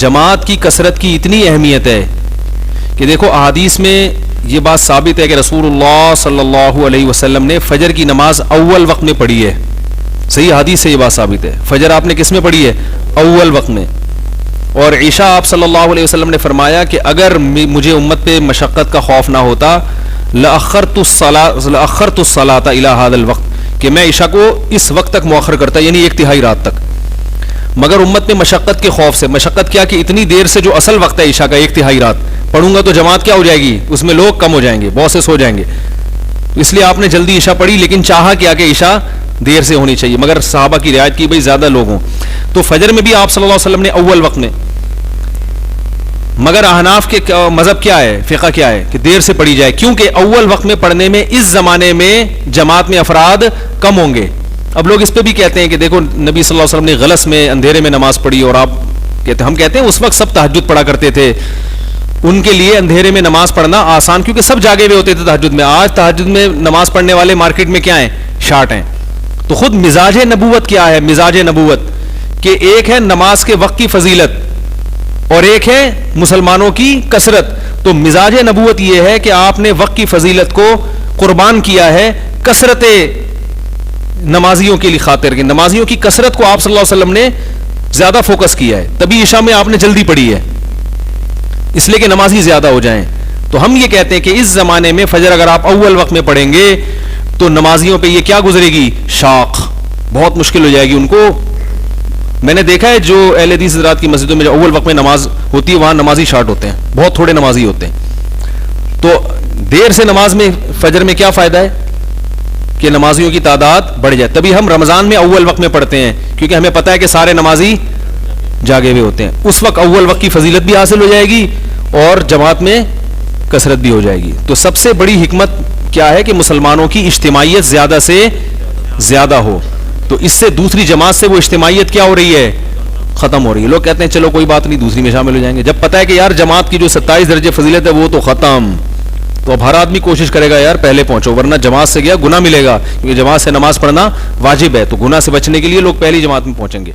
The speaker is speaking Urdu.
جماعت کی کثرت کی اتنی اہمیت ہے کہ دیکھو احادیث میں یہ بات ثابت ہے کہ رسول اللہ صلی اللہ علیہ وسلم نے فجر کی نماز اول وقت میں پڑھی ہے. صحیح حدیث سے یہ بات ثابت ہے. فجر آپ نے کس میں پڑھی ہے؟ اول وقت میں. اور عشاء آپ صلی اللہ علیہ وسلم نے فرمایا کہ اگر مجھے امت پہ مشقت کا خوف نہ ہوتا لأخرت الصلاۃ الی ھذا الوقت، کہ میں عشاء کو اس وقت تک مؤخر کرتا، یعنی 1/3 رات تک. مگر امت میں مشقت کے خوف سے، مشقت کیا کہ اتنی دیر سے جو اصل وقت ہے عشاء کا 1/3 رات پڑھوں گا تو جماعت کیا ہو جائے گی، اس میں لوگ کم ہو جائیں گے، بہت سے سو جائیں گے. اس لیے آپ نے جلدی عشاء پڑھی، لیکن چاہا کیا کہ عشاء دیر سے ہونی چاہیے، مگر صحابہ کی رعایت کی بھئی زیادہ لوگ ہوں. تو فجر میں بھی آپ صلی اللہ علیہ وسلم نے اول وقت میں. مگر احناف کے مذہب کیا ہے، فقہ کیا ہے کہ دیر سے پڑھی جائے، کیونکہ اول وقت میں پڑھنے میں اس زمانے میں جماعت میں افراد کم ہوں گے. اب لوگ اس پہ بھی کہتے ہیں کہ دیکھو نبی صلی اللہ علیہ وسلم نے غلس میں اندھیرے میں نماز پڑھی، اور آپ کہتے ہیں، ہم کہتے ہیں اس وقت سب تہجد پڑھا کرتے تھے، ان کے لیے اندھیرے میں نماز پڑھنا آسان، کیونکہ سب جاگے ہوئے ہوتے تھے تہجد میں. آج تہجد میں نماز پڑھنے والے مارکیٹ میں کیا ہیں، شارٹ ہیں. تو خود مزاج نبوت کیا ہے، مزاج نبوت کہ ایک ہے نماز کے وقت کی فضیلت اور ایک ہے مسلمانوں کی کثرت. تو مزاج نبوت یہ ہے کہ آپ نے وقت کی فضیلت کو قربان کیا ہے کثرت نمازیوں کے لیے خاطر، کہ نمازیوں کی کثرت کو آپ صلی اللہ علیہ وسلم نے زیادہ فوکس کیا ہے. تبھی عشاء میں آپ نے جلدی پڑھی ہے، اس لیے کہ نمازی زیادہ ہو جائیں. تو ہم یہ کہتے ہیں کہ اس زمانے میں فجر اگر آپ اول وقت میں پڑھیں گے تو نمازیوں پہ یہ کیا گزرے گی، شاق، بہت مشکل ہو جائے گی ان کو. میں نے دیکھا ہے جو اہل حدیث حضرات کی مسجدوں میں جو اول وقت میں نماز ہوتی ہے وہاں نمازی شارٹ ہوتے ہیں، بہت تھوڑے نمازی ہوتے ہیں. تو دیر سے نماز میں فجر میں کیا فائدہ ہے کہ نمازیوں کی تعداد بڑھ جائے. تبھی ہم رمضان میں اول وقت میں پڑھتے ہیں، کیونکہ ہمیں پتہ ہے کہ سارے نمازی جاگے ہوئے ہوتے ہیں. اس وقت اول وقت کی فضیلت بھی حاصل ہو جائے گی اور جماعت میں کثرت بھی ہو جائے گی. تو سب سے بڑی حکمت کیا ہے کہ مسلمانوں کی اجتماعیت زیادہ سے زیادہ ہو. تو اس سے دوسری جماعت سے وہ اجتماعیت کیا ہو رہی ہے، ختم ہو رہی ہے. لوگ کہتے ہیں چلو کوئی بات نہیں دوسری میں شامل ہو جائیں گے، جب پتہ ہے کہ یار جماعت کی جو 27 درجے فضیلت ہے وہ تو ختم. تو اب ہر آدمی کوشش کرے گا یار پہلے پہنچو، ورنہ جماعت سے گیا گناہ ملے گا، کیونکہ جماعت سے نماز پڑھنا واجب ہے. تو گناہ سے بچنے کے لیے لوگ پہلی جماعت میں پہنچیں گے.